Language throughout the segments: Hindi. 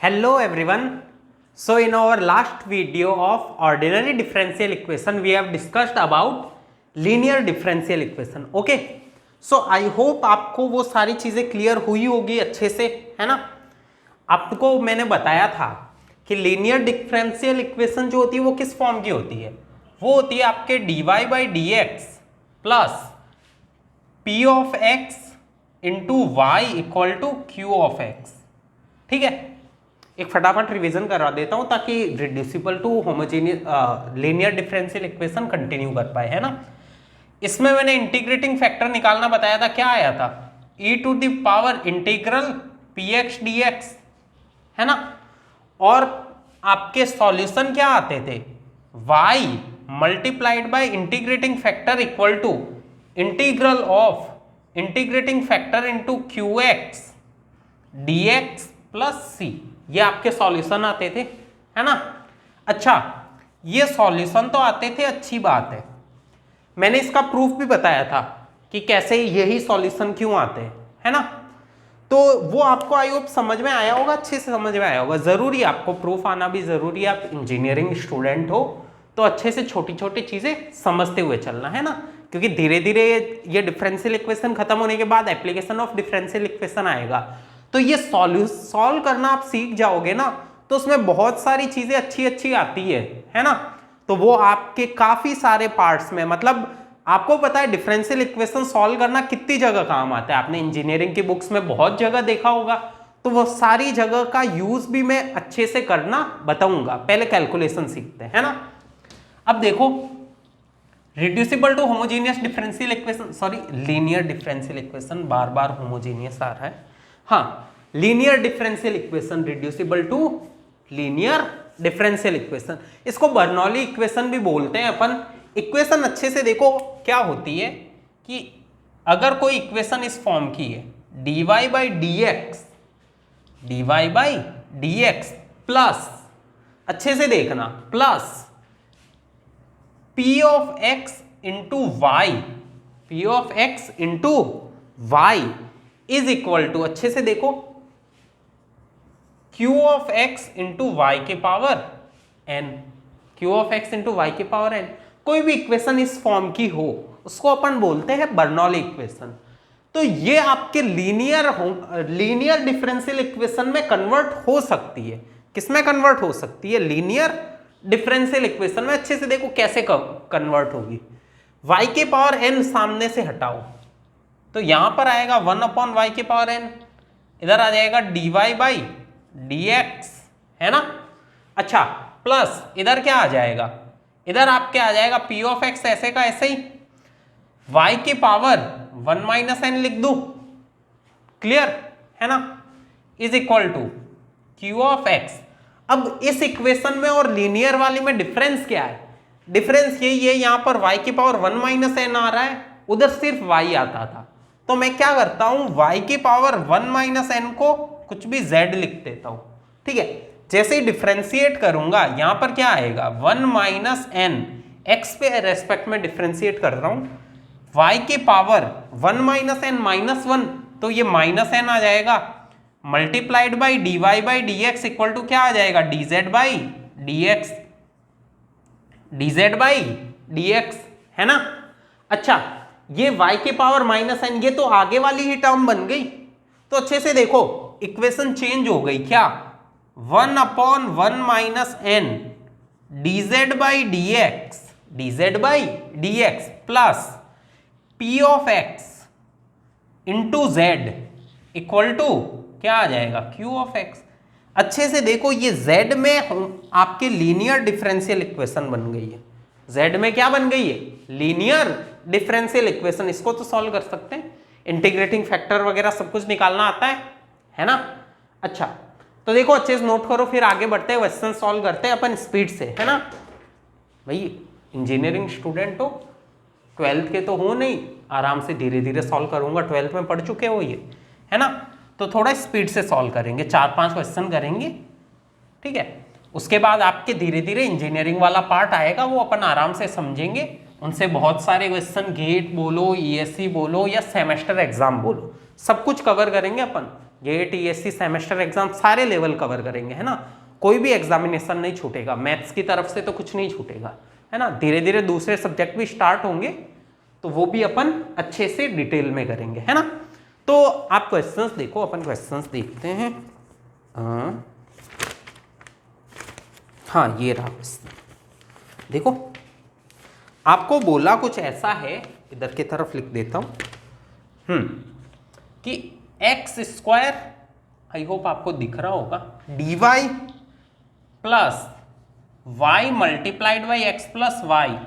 Hello everyone. So in our last video of ordinary differential equation we have discussed about linear differential equation. Okay. So I hope आपको वो सारी चीज़ें क्लियर हुई होगी अच्छे से, है ना। आपको मैंने बताया था कि लीनियर डिफरेंशियल इक्वेशन जो होती है वो किस फॉर्म की होती है, वो होती है आपके dy by D x plus p of x into y equal to q of x. ठीक है, एक फटाफट रिवीजन करा देता हूं ताकि reducible to homogeneous linear differential equation continue कर पाए, है ना। इसमें मैंने इंटीग्रेटिंग फैक्टर निकालना बताया था, क्या आया था, e to the power integral P X D X, है ना। और आपके सॉल्यूशन क्या आते थे, y multiplied by integrating factor equal to integral of integrating factor into Q X D x plus C, ये आपके सॉल्यूशन आते थे, है ना। अच्छा, ये सॉल्यूशन तो आते थे, अच्छी बात है। मैंने इसका प्रूफ भी बताया था कि कैसे यही सॉल्यूशन क्यों आते हैं, है ना। तो वो आपको आई होप समझ में आया होगा, अच्छे से समझ में आया होगा। जरूरी आपको प्रूफ आना भी जरूरी है, आप इंजीनियरिंग स्टूडेंट हो तो अच्छे से छोटी छोटी चीजें समझते हुए चलना, है ना। क्योंकि धीरे धीरे ये डिफरेंशियल इक्वेशन खत्म होने के बाद एप्लीकेशन ऑफ डिफरेंशियल इक्वेशन आएगा, तो ये सॉल्व करना आप सीख जाओगे ना, तो उसमें बहुत सारी चीजें अच्छी अच्छी आती है ना। तो वो आपके काफी सारे पार्ट्स में, मतलब आपको पता है डिफरेंशियल इक्वेशन सॉल्व करना कितनी जगह काम आता है, आपने इंजीनियरिंग की बुक्स में बहुत जगह देखा होगा, तो वो सारी जगह का यूज भी मैं अच्छे से करना बताऊंगा। पहले कैलकुलेशन सीखते हैं, है ना। अब देखो, reducible to homogeneous differential equation, sorry linear differential equation, बार बार होमोजेनियस आ रहा है, हाँ, linear differential equation, reducible to linear differential equation, इसको बर्नौली इक्वेशन भी बोलते हैं अपन। इक्वेशन अच्छे से देखो क्या होती है कि अगर कोई इक्वेशन इस फॉर्म की है, dy by D x plus, अच्छे से देखना, plus p of x into Y, P of x into Y is equal to, अच्छे से देखो, q of x into Y के power n, q of x into Y के पावर n। कोई भी इक्वेशन इस फॉर्म की हो उसको अपन बोलते हैं बर्नौली इक्वेशन। तो ये आपके लीनियर डिफरेंशियल इक्वेशन में कन्वर्ट हो सकती है। किसमें कन्वर्ट हो सकती है, लीनियर डिफरेंशियल इक्वेशन में। अच्छे से देखो कैसे कन्वर्ट होगी, y के पावर n सामने से हटाओ तो यहां पर आएगा 1/y के पावर n, इधर आ जाएगा dy बाई डी एक्स, है ना। अच्छा, प्लस इधर क्या आ जाएगा, इधर आपके आ जाएगा p ऑफ x ऐसे का ऐसे ही, y के पावर 1 माइनस n लिख दो, क्लियर है ना, is equal to q of x। अब इस इक्वेशन में और लीनियर वाली में डिफरेंस क्या है, डिफरेंस यही है, यहां पर y की पावर 1 माइनस n आ रहा है, उधर सिर्फ y आता था, तो मैं क्या करता हूं, y की पावर 1 माइनस n को कुछ भी z लिख देता हूं। ठीक है, जैसे ही डिफरेंशिएट करूंगा यहां पर क्या आएगा, 1 माइनस n, x पे रेस्पेक्ट में डिफरेंशिएट कर रहा हूं, y के पावर 1 माइनस n माइनस 1, तो ये माइनस n आ जाएगा, multiplied by dy by D x equal to क्या आ जाएगा, dz by dx, dz by dx, है ना। अच्छा, ये y के पावर माइनस n, ये तो आगे वाली ही टर्म बन गई, तो अच्छे से देखो इक्वेशन चेंज हो गई, क्या, 1/1 minus n dz by dx, dz by dx plus p of x into z equal to क्या आ जाएगा, q ऑफ x। अच्छे से देखो, ये z में आपके लीनियर डिफरेंशियल इक्वेशन बन गई है, z में क्या बन गई है, लीनियर डिफरेंशियल इक्वेशन। इसको तो सॉल्व कर सकते हैं, इंटीग्रेटिंग फैक्टर वगैरह सब कुछ निकालना आता है ना। अच्छा, तो देखो अच्छे से नोट करो, फिर आगे बढ़ते हैं, क्वेश्चन सॉल्व करते हैं अपन स्पीड से, है ना। भाई इंजीनियरिंग स्टूडेंट हो, 12th के तो हो नहीं, आराम से धीरे धीरे सॉल्व करूंगा, 12th में पढ़ चुके हो ये, है ना। तो थोड़ा स्पीड से सॉल्व करेंगे, 4-5 क्वेश्चन करेंगे, ठीक है। उसके बाद आपके धीरे धीरे इंजीनियरिंग वाला पार्ट आएगा, वो अपन आराम से समझेंगे, उनसे बहुत सारे क्वेश्चन, गेट बोलो, ईएससी बोलो या सेमेस्टर एग्जाम बोलो, सब कुछ कवर करेंगे अपन। गेट, ईएससी, सेमेस्टर एग्जाम सारे लेवल कवर करेंगे, है ना। कोई भी एग्जामिनेशन नहीं छूटेगा, मैथ्स की तरफ से तो कुछ नहीं छूटेगा, है ना। धीरे धीरे दूसरे सब्जेक्ट भी स्टार्ट होंगे तो वो भी अपन अच्छे से डिटेल में करेंगे, है ना। तो आप क्वेश्चंस देखो, अपन क्वेश्चंस देखते हैं। हाँ ये रहा प्रश्न, देखो आपको बोला कुछ ऐसा है, इधर की तरफ लिख देता हूं कि एक्स स्क्वायर, आई होप आपको दिख रहा होगा, dy plus y multiplied by x plus y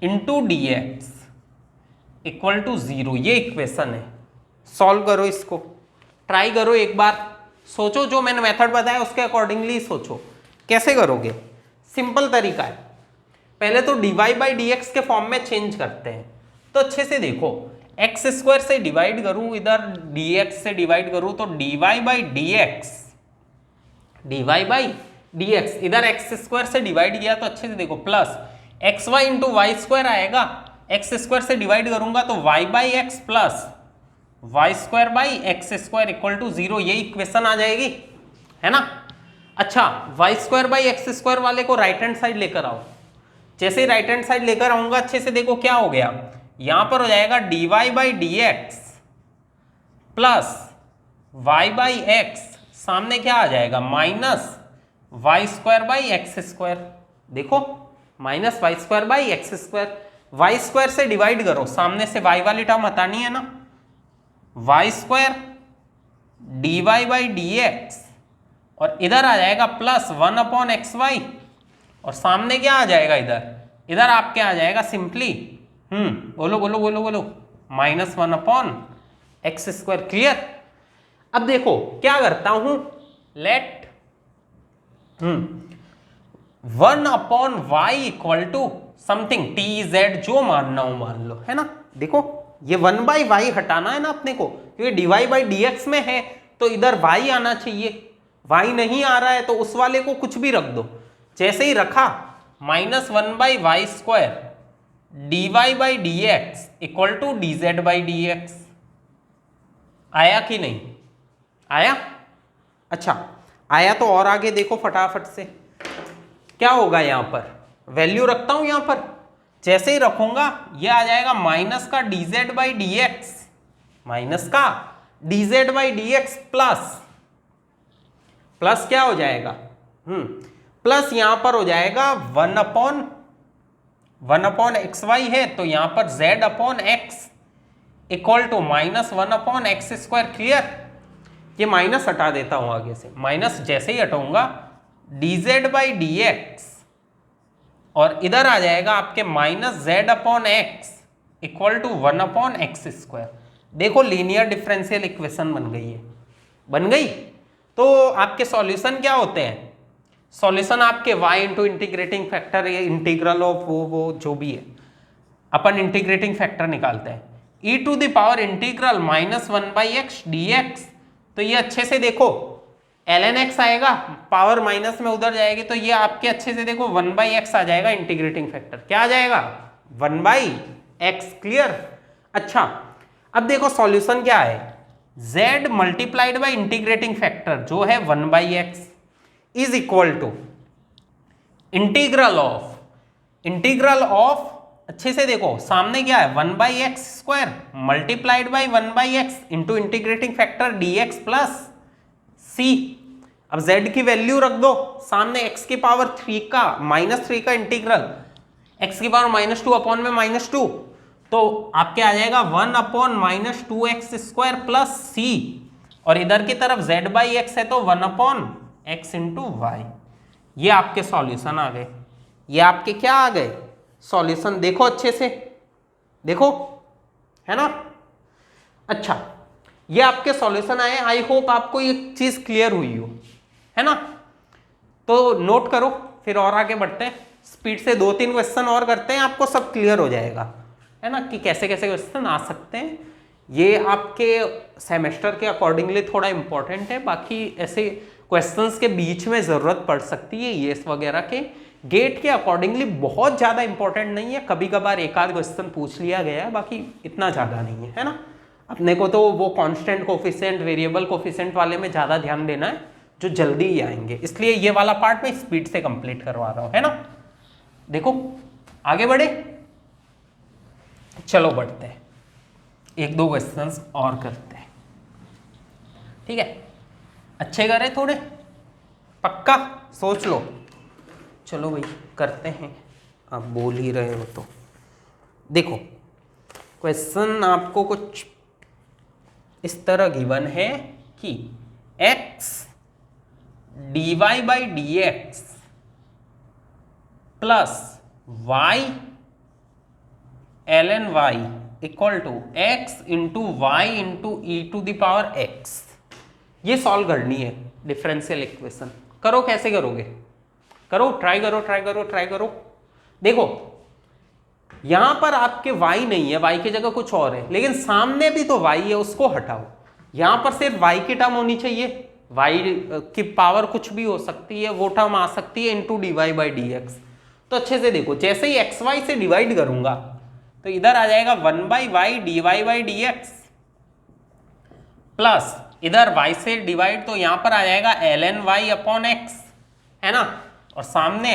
into D x equal to 0, ये इक्वेशन है। सॉल्व करो इसको, ट्राई करो एक बार, सोचो जो मैंने मेथड बताया उसके अकॉर्डिंगली सोचो। कैसे करोगे? सिंपल तरीका है, पहले तो dy बाई डी एक्स के फॉर्म में चेंज करते हैं। तो अच्छे से देखो, एक्स स्क्वायर से डिवाइड करूं, इधर dx से डिवाइड करूं तो dy बाई डी एक्स, इधर एक्स स्क्वायर से डिवाइड किया तो अच्छे से देखो plus x y into y square आएगा, एक्स स्क्वायर से डिवाइड करूंगा तो y by x plus y square by x square equal to 0, ये इक्वेशन आ जाएगी, है ना। अच्छा, y square by x square वाले को राइट हैंड साइड लेकर आओ। जैसे ही राइट हैंड साइड लेकर आऊंगा अच्छे से देखो क्या हो गया, यहां पर हो जाएगा dy by D x plus Y by X, सामने क्या आ जाएगा minus Y square by x square. देखो minus Y square by x square, Y square से डिवाइड करो, सामने से वाई वाली टर्म हटानी है ना, Y square dy by D X और इधर आ जाएगा प्लस 1 अपॉन एक्स वाई और सामने क्या आ जाएगा, इधर आपके आ जाएगा सिंपली बोलो बोलो बोलो बोलो minus 1 upon x square. Clear? अब देखो क्या करता हूं, let 1 upon y equal to something t z, जो मानना हो मान लो, है ना। देखो ये 1 बाई वाई हटाना है ना अपने को, क्योंकि dy बाई डी एक्स में है तो इधर y आना चाहिए, y नहीं आ रहा है तो उस वाले को कुछ भी रख दो। जैसे ही रखा minus 1 by y square dy by D x equal to D Z by D x. आया कि नहीं आया? अच्छा आया तो और आगे देखो फटाफट से क्या होगा, यहां पर वैल्यू रखता हूं, यहां पर जैसे ही रखूंगा ये आ जाएगा माइनस का D Z by D X, minus का D Z by D x plus क्या हो जाएगा प्लस यहां पर हो जाएगा 1 अपॉन एक्स वाई है तो यहां पर z upon x equal to minus 1 upon x square. Clear? ये माइनस हटा देता हूं आगे से, माइनस जैसे ही हटाऊंगा D Z by D X और इधर आ जाएगा आपके minus z upon x equal to 1 upon x square. देखो लीनियर डिफरेंशियल इक्वेशन बन गई है, बन गई। तो आपके सॉल्यूशन क्या होते हैं, सॉल्यूशन आपके y इंटू इंटीग्रेटिंग फैक्टर, ये इंटीग्रल ऑफ वो जो भी है, अपन इंटीग्रेटिंग फैक्टर निकालते हैं e to the power integral minus 1 by x D x. तो ये अच्छे से देखो ln x आएगा, पावर माइनस में उधर जाएगी तो ये आपके अच्छे से देखो 1 बाई एक्स आ जाएगा इंटीग्रेटिंग फैक्टर। क्या आ जाएगा? 1 बाई एक्स। क्लियर? अच्छा अब देखो सॉल्यूशन क्या है, z multiplied by integrating factor जो है 1 by X is equal to integral of अच्छे से देखो सामने क्या है 1 by x square multiplied by 1 by X into integrating factor D x plus C. अब z की वैल्यू रख दो, सामने x की पावर 3 का -3 का इंटीग्रल x की पावर -2 अपॉन में -2 तो आपके आ जाएगा 1 अपॉन -2 एक्स स्क्वायर प्लस सी और इधर की तरफ z बाई एक्स है तो 1 अपॉन एक्स इंटू वाई। ये आपके सॉल्यूशन आ गए, ये आपके क्या आ गए सॉल्यूशन। देखो अच्छे से देखो, है ना। अच्छा ये आपके सॉल्यूशन आए, आई होप आपको ये चीज क्लियर हुई हो, है ना। तो नोट करो, फिर और आगे बढ़ते हैं, स्पीड से 2-3 क्वेश्चन और करते हैं, आपको सब क्लियर हो जाएगा, है ना, कि कैसे कैसे क्वेश्चन आ सकते हैं। ये आपके सेमेस्टर के अकॉर्डिंगली थोड़ा इंपॉर्टेंट है, बाकी ऐसे क्वेश्चंस के बीच में ज़रूरत पड़ सकती है ये वगैरह के। गेट के अकॉर्डिंगली बहुत ज़्यादा इंपॉर्टेंट नहीं है, कभी कभार एक आध क्वेश्चन पूछ लिया गया है, बाकी इतना ज़्यादा नहीं है, है ना। अपने को तो वो कांस्टेंट कोफिशिएंट वेरिएबल कोफिशिएंट वाले में ज़्यादा ध्यान देना है जो जल्दी ही आएंगे, इसलिए ये वाला पार्ट मैं स्पीड से कंप्लीट करवा रहा हूँ, है ना। देखो आगे बढ़े, चलो बढ़ते हैं, एक दो क्वेश्चंस और करते हैं, ठीक है। अच्छे करे थोड़े, पक्का सोच लो। चलो भाई करते हैं, आप बोल ही रहे हो तो। देखो क्वेश्चन आपको कुछ इस तरह गिवन है कि x dy by D x plus y ln y equal to x into y into e to the power x, ये सॉल्व करनी है डिफरेंशियल इक्वेशन। करो, कैसे करोगे, करो, ट्राई करो ट्राई करो ट्राई करो। देखो यहां पर आपके y नहीं है, y की जगह कुछ और है, लेकिन सामने भी तो y है, उसको हटाओ। यहां पर सिर्फ y की टर्म होनी चाहिए, y की पावर कुछ भी हो सकती है, वो टर्म आ सकती है into D Y by D x. तो अच्छे से देखो, जैसे ही एक्स वाई से डिवाइड करूंगा तो इधर आ जाएगा 1 by y d Y by D x plus इधर y से डिवाइड तो यहां पर आ जाएगा ln y अपॉन x, है ना, और सामने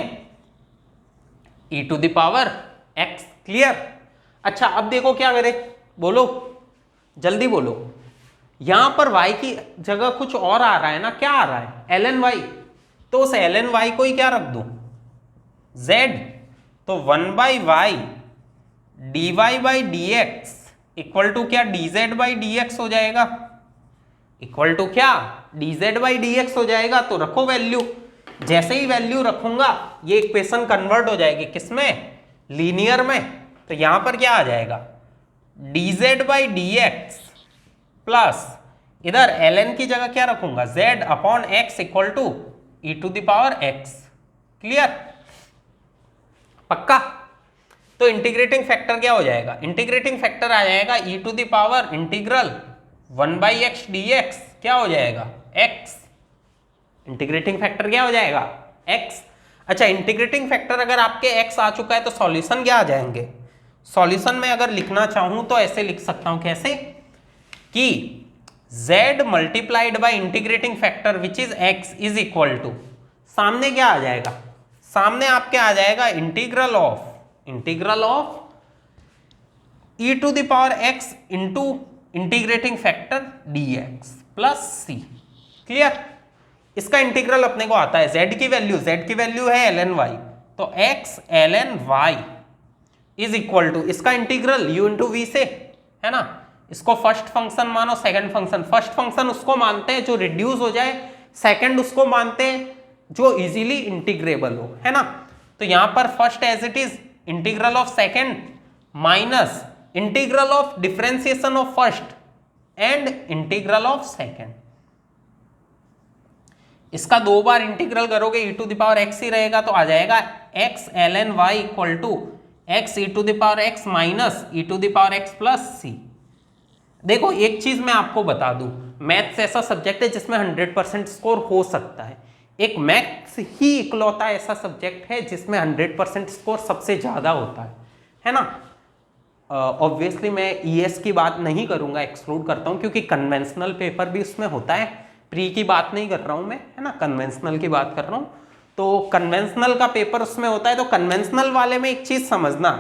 e to the power x। Clear. अच्छा अब देखो क्या करे, बोलो जल्दी बोलो। यहां पर y की जगह कुछ और आ रहा है ना, क्या आ रहा है, ln y, तो उस ln y को ही क्या रख दूं, z, तो 1 by y d Y by D x equal to क्या, dz बाई डी एक्स हो जाएगा, इक्वल टू क्या, dz बाई डी एक्स हो जाएगा। तो रखो वैल्यू, जैसे ही वैल्यू रखूंगा ये इक्वेशन कन्वर्ट हो जाएगी किसमें, लीनियर में। तो यहां पर क्या आ जाएगा, dz by D x plus इधर ln की जगह क्या रखूंगा, z upon x equal to e to the power x। Clear, पक्का। तो इंटीग्रेटिंग फैक्टर क्या हो जाएगा, इंटीग्रेटिंग फैक्टर आ जाएगा E to the power integral 1 by x D X, क्या हो जाएगा, x। इंटीग्रेटिंग फैक्टर क्या हो जाएगा, x। अच्छा इंटीग्रेटिंग फैक्टर अगर आपके x आ चुका है तो सॉल्यूशन क्या आ जाएंगे, सॉल्यूशन में अगर लिखना चाहूं तो ऐसे लिख सकता हूं, कैसे कि z multiplied by integrating factor which is x is equal to, सामने क्या आ जाएगा, सामने आपके आ जाएगा integral of e to the power x into integrating factor dx plus c। Clear. इसका इंटीग्रल अपने को आता है, z की वैल्यू है ln y, तो x ln y is equal to, इसका इंटीग्रल u इंटू वी से, है ना। इसको फर्स्ट फंक्शन मानो, सेकंड फंक्शन, फर्स्ट फंक्शन उसको मानते हैं जो रिड्यूस हो जाए, सेकंड उसको मानते हैं जो इजीली इंटीग्रेबल हो, है ना। तो यहां पर first as it is integral of second minus integral of differentiation of first and integral of second. इसका दो बार इंटीग्रल करोगे e to the power x ही रहेगा, तो आ जाएगा x ln y equal to x e to the power x minus e to the power x plus c। देखो एक चीज मैं आपको बता दूं, मैथ्स ऐसा सब्जेक्ट है जिसमें 100% स्कोर हो सकता है, एक मैथ्स ही इकलौता ऐसा सब्जेक्ट है जिसमें 100% स्कोर सबसे ज्यादा होता है ना। ऑब्वियसली मैं ईएस की बात नहीं करूंगा, एक्सक्लूड करता हूं, क्योंकि कन्वेंशनल पेपर भी उसमें होता है, प्री की बात नहीं कर रहा हूं मैं, है ना, कन्वेंशनल की बात कर रहा हूं। तो कन्वेंशनल का पेपर उसमें होता है, तो कन्वेंशनल वाले में एक चीज समझना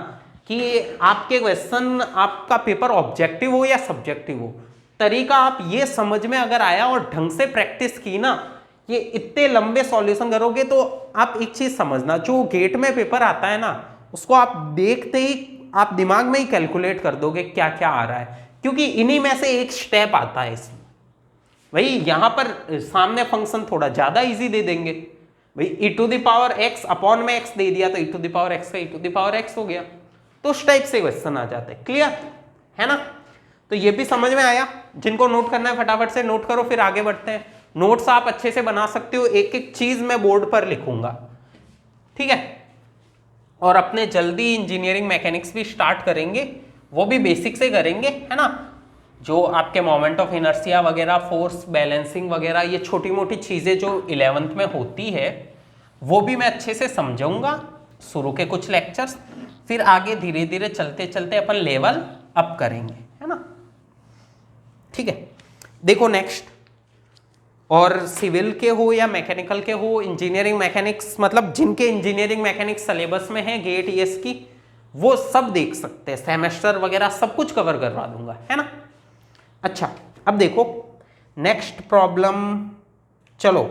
कि आपके क्वेश्चन, आपका पेपर ऑब्जेक्टिव हो या सब्जेक्टिव हो, तरीका आप ये समझ में अगर आया और ढंग से प्रैक्टिस की ना, ये इतने लंबे सॉल्यूशन करोगे तो आप एक चीज समझना, जो गेट में पेपर आता है ना उसको आप देखते ही आप दिमाग में ही कैलकुलेट कर दोगे क्या क्या आ रहा है, क्योंकि इन्हीं में से एक स्टेप आता है इसमें। भाई यहां पर सामने फंक्शन थोड़ा ज्यादा इजी दे देंगे, भाई e to the power x upon में x दे दिया तो e to the power x का e to the power x हो गया, तो उस टाइप से क्वेश्चन आ जाते हैं। क्लियर है ना। तो ये भी समझ में आया, जिनको नोट करना है फटाफट से नोट करो, फिर आगे बढ़ते हैं। नोट्स आप अच्छे से बना सकते हो, एक एक चीज मैं बोर्ड पर लिखूंगा, ठीक है। और अपने जल्दी इंजीनियरिंग मैकेनिक्स भी स्टार्ट करेंगे, वो भी बेसिक से करेंगे, है ना। जो आपके मोमेंट ऑफ इनर्शिया वगैरह, फोर्स बैलेंसिंग वगैरह, ये छोटी मोटी चीज़ें जो 11th में होती है वो भी मैं अच्छे से समझाऊंगा शुरू के कुछ लेक्चर्स, फिर आगे धीरे धीरे चलते चलते अपन लेवल अप करेंगे, है ना। ठीक है, देखो नेक्स्ट, और सिविल के हो या मैकेनिकल के हो, इंजीनियरिंग मैकेनिक्स, मतलब जिनके इंजीनियरिंग मैकेनिक्स सिलेबस में है गेट ईएस की, वो सब देख सकते हैं, सेमेस्टर वगैरह सब कुछ कवर करवा दूंगा, है ना। अच्छा, अब देखो नेक्स्ट प्रॉब्लम, चलो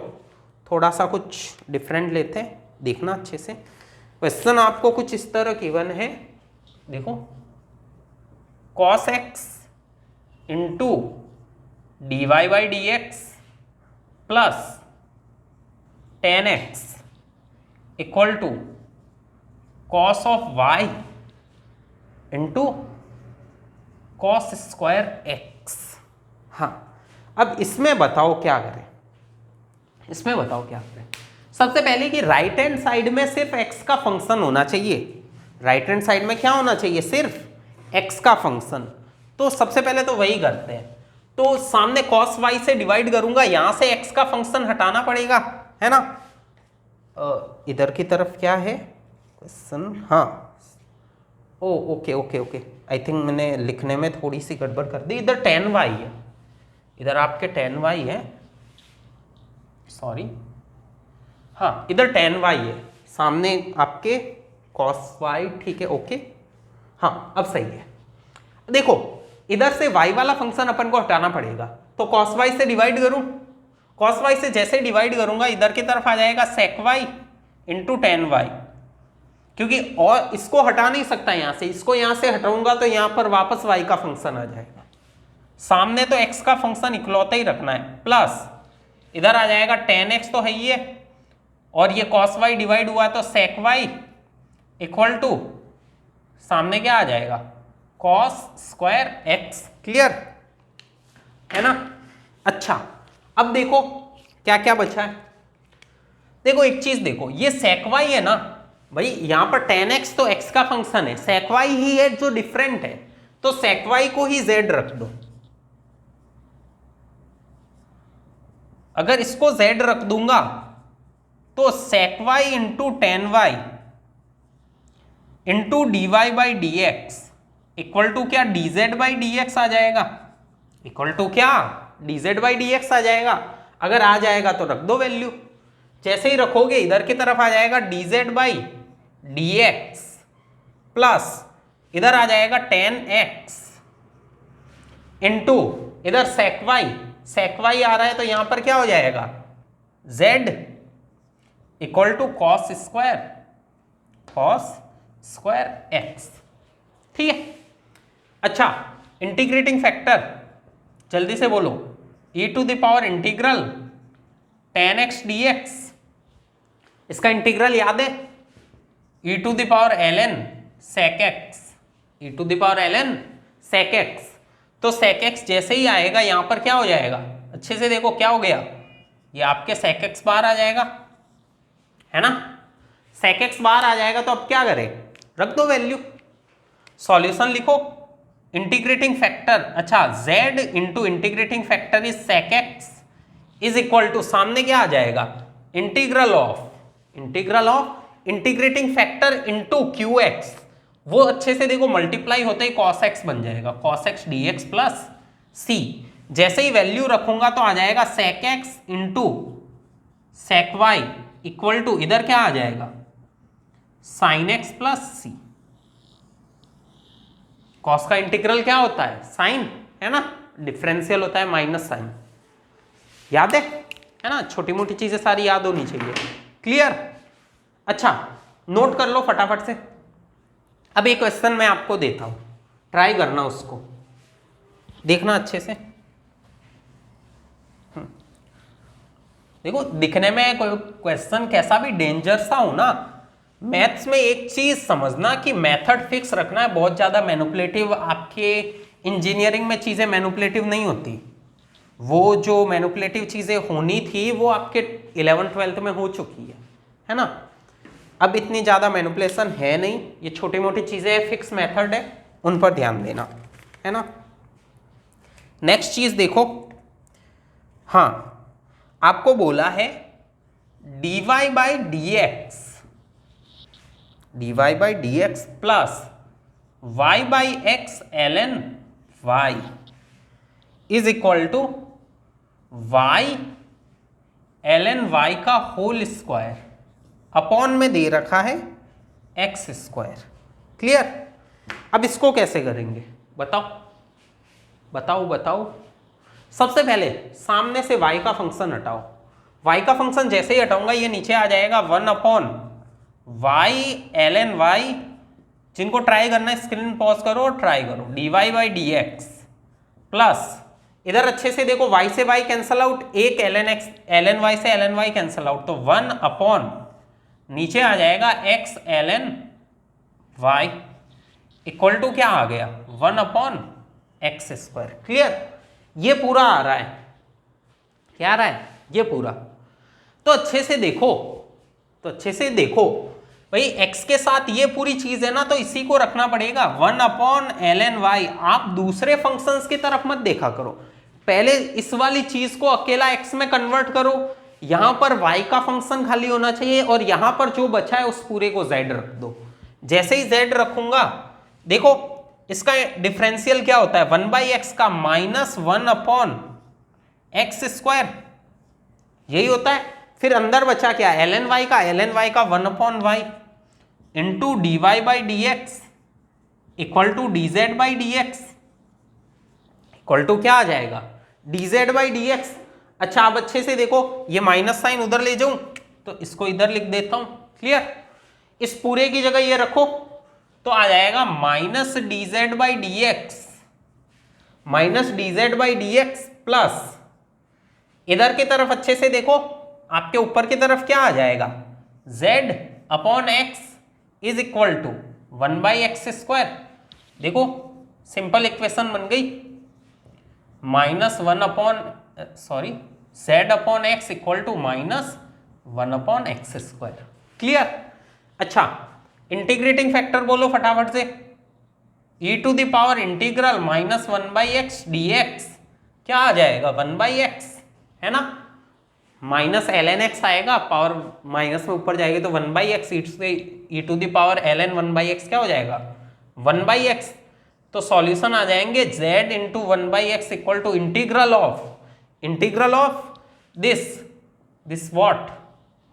थोड़ा सा कुछ डिफरेंट लेते हैं, देखना अच्छे से। क्वेश्चन आपको कुछ इस तरह गिवन है, देखो cos x into dy by D x plus tan X equal to cos of y into cos square X. हाँ, अब इसमें बताओ क्या करें, इसमें बताओ क्या करें। सबसे पहले कि राइट हैंड साइड में सिर्फ x का फंक्शन होना चाहिए, राइट हैंड साइड में क्या होना चाहिए, सिर्फ x का फंक्शन। तो सबसे पहले तो वही करते हैं, तो सामने cos y से डिवाइड करूंगा, यहां से x का फंक्शन हटाना पड़ेगा, है ना। इधर की तरफ क्या है क्वेश्चन, हाँ oh okay okay okay, I think मैंने लिखने में थोड़ी सी गड़बड़ कर दी। इधर tan y है, इधर आपके tan y है, सॉरी, हाँ इधर tan y है, सामने आपके cos y, ठीक है ओके, हाँ अब सही है। देखो इधर से y वाला फंक्शन अपन को हटाना पड़ेगा, तो cos y से डिवाइड करूं, cos y से जैसे डिवाइड करूंगा इधर की तरफ आ जाएगा sec y into tan y, क्योंकि और इसको हटा नहीं सकता यहां से, इसको यहां से हटाऊंगा तो यहां पर वापस y का फंक्शन आ जाएगा, सामने तो x का फंक्शन इकलौता ही रखना है, प्लस इधर आ जाएगा tan x तो है ही है, और ये cos y डिवाइड हुआ तो sec y इक्वल टू सामने क्या आ जाएगा cos स्क्वायर x। क्लियर है ना। अच्छा, अब देखो क्या क्या बचा है, देखो एक चीज देखो, ये sec y है ना भाई, यहां पर tan x तो x का फंक्शन है, sec y ही है जो डिफरेंट है, तो sec y को ही z रख दो। अगर इसको z रख दूंगा तो sec y into tan Y into D Y by D x equal to क्या dz बाई डी एक्स आ जाएगा, इक्वल टू क्या dz बाई डी एक्स आ जाएगा। अगर आ जाएगा तो रख दो वैल्यू, जैसे ही रखोगे इधर की तरफ आ जाएगा dz by D x plus इधर आ जाएगा टेन एक्स इंटू इधर sec y आ रहा है तो यहां पर क्या हो जाएगा z equal to cos square x। ठीक है, अच्छा इंटीग्रेटिंग फैक्टर जल्दी से बोलो, e to the power integral tan x dx, इसका इंटीग्रल याद है, e to the power ln sec x, e to the power ln sec x। तो sec x जैसे ही आएगा यहां पर क्या हो जाएगा, अच्छे से देखो क्या हो गया, ये आपके sec x बार आ जाएगा, है ना, sec x बार आ जाएगा। तो अब क्या करें, रख दो वैल्यू, सॉल्यूशन लिखो, इंटीग्रेटिंग फैक्टर, अच्छा z into integrating factor is sec x is equal to सामने क्या आ जाएगा, integral of integrating factor into Q X, वो अच्छे से देखो मल्टीप्लाई होते ही cos x बन जाएगा, cos x dx plus c। जैसे ही वैल्यू रखूंगा तो आ जाएगा sec x into sec y equal to इधर क्या आ जाएगा sin x plus c। cos का इंटीग्रल क्या होता है साइन, है ना, डिफरेंशियल होता है माइनस साइन, याद है ना, छोटी मोटी चीजें सारी याद होनी चाहिए। क्लियर, अच्छा नोट कर लो फटाफट से। अब एक क्वेश्चन मैं आपको देता हूं, ट्राई करना, उसको देखना अच्छे से। देखो दिखने में कोई क्वेश्चन कैसा भी डेंजर सा हो ना, मैथ्स में एक चीज समझना कि मेथड फिक्स रखना है, बहुत ज्यादा मैनिपुलेटिव, आपके इंजीनियरिंग में चीजें मैनिपुलेटिव नहीं होती, वो जो मैनिपुलेटिव चीजें होनी थी वो आपके 11th-12th में हो चुकी है ना। अब इतनी ज़्यादा मैनिपुलेशन है नहीं, ये छोटी मोटी चीज़ें फिक्स मेथड है, उन पर ध्यान देना, है ना। नेक्स्ट चीज़ देखो, हाँ आपको बोला है dy by D x plus y by X ln y is equal to Y ln y का होल स्क्वायर अपॉन में दे रखा है एक्स स्क्वायर। क्लियर? अब इसको कैसे करेंगे बताओ बताओ बताओ। सबसे पहले सामने से y का फंक्शन हटाओ। y का फंक्शन जैसे ही हटाऊंगा ये नीचे आ जाएगा 1 अपॉन वाई ln y, जिनको ट्राई करना है स्क्रीन पॉज करो और ट्राई करो, dy by D x plus इधर अच्छे से देखो y से y कैंसल आउट, एक ln y से ln y कैंसल आउट, तो 1 अपॉन नीचे आ जाएगा x ln y equal to क्या आ गया 1 अपॉन एक्स स्क्वायर। क्लियर? ये पूरा आ रहा है, क्या आ रहा है ये पूरा। तो अच्छे से देखो भाई x के साथ ये पूरी चीज है ना, तो इसी को रखना पड़ेगा 1 अपॉन ln y। आप दूसरे फंक्शंस की तरफ मत देखा करो, पहले इस वाली चीज को अकेला x में कन्वर्ट करो, यहां पर y का फंक्शन खाली होना चाहिए और यहां पर जो बचा है उस पूरे को z रख दो। जैसे ही z रखूंगा देखो इसका डिफरेंशियल क्या होता है 1 बाई एक्स का माइनस 1 अपॉन एक्स स्क्वायर, यही होता है। फिर अंदर बचा क्या ln y का 1 upon Y into D Y by D x equal to D Z by D x equal to क्या आ जाएगा D Z by D X. अच्छा अब अच्छे से देखो ये माइनस साइन उधर ले जाऊं तो इसको इधर लिख देता हूं। क्लियर? इस पूरे की जगह ये रखो तो आ जाएगा minus D Z by D x plus इधर की तरफ अच्छे से देखो, आपके ऊपर की तरफ क्या आ जाएगा z upon X is equal to 1 by x square. देखो सिंपल इक्वेशन बन गई, minus 1 upon z upon x equal to minus 1 upon x square. Clear? अच्छा इंटीग्रेटिंग फैक्टर बोलो फटाफट से, e to the power integral minus 1 by x D X क्या आ जाएगा 1 बाई एक्स, है ना, माइनस ln x आएगा, पावर माइनस में ऊपर जाएगी तो 1 by x E to the power ln 1 by X क्या हो जाएगा 1 बाई एक्स। तो सॉल्यूशन आ जाएंगे z into 1 by X equal to integral of this what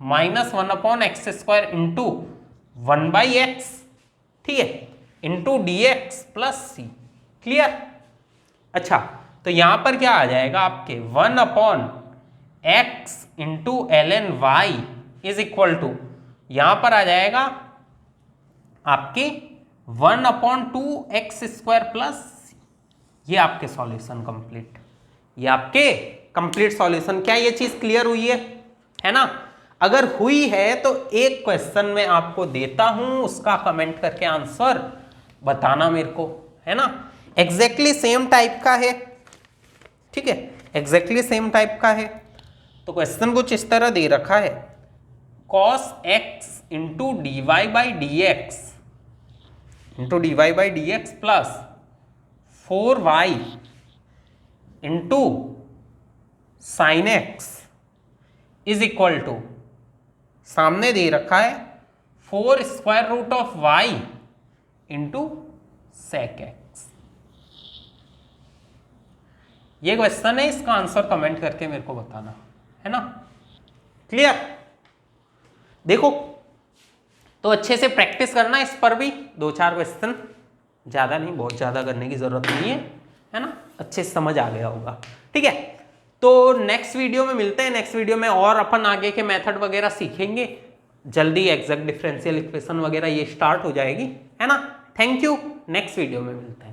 minus 1 upon x square into 1 by X, ठीक है, into D x plus C. Clear? अच्छा तो यहां पर क्या आ जाएगा आपके 1 अपॉन x into ln y is equal to यहां पर आ जाएगा आपके 1 अपॉन 2x स्क्वायर प्लस, ये आपके सॉल्यूशन कंप्लीट, ये आपके कंप्लीट सॉल्यूशन। क्या ये चीज क्लियर हुई है ना? अगर हुई है तो एक क्वेश्चन में आपको देता हूं, उसका कमेंट करके आंसर बताना मेरे को, है ना। एग्जैक्टली सेम टाइप का है, ठीक है, एग्जैक्टली सेम टाइप का है। तो क्वेश्चन कुछ इस तरह दे रखा है cos x into D Y by D x plus 4y into sine X is equal to, सामने दे रखा है 4 square root of y into sec X. ये क्वेश्चन है, इसका आंसर कमेंट करके मेरे को बताना, है ना। क्लियर? देखो तो अच्छे से प्रैक्टिस करना इस पर भी, 2-4 क्वेश्चन, ज्यादा नहीं, बहुत ज्यादा करने की जरूरत नहीं है ना, अच्छे से समझ आ गया होगा, ठीक है। तो नेक्स्ट वीडियो में मिलते हैं, नेक्स्ट वीडियो में और अपन आगे के मेथड वगैरह सीखेंगे, जल्दी एग्जैक्ट डिफरेंशियल इक्वेशन वगैरह ये स्टार्ट हो जाएगी, है ना। थैंक यू, नेक्स्ट वीडियो में मिलते हैं।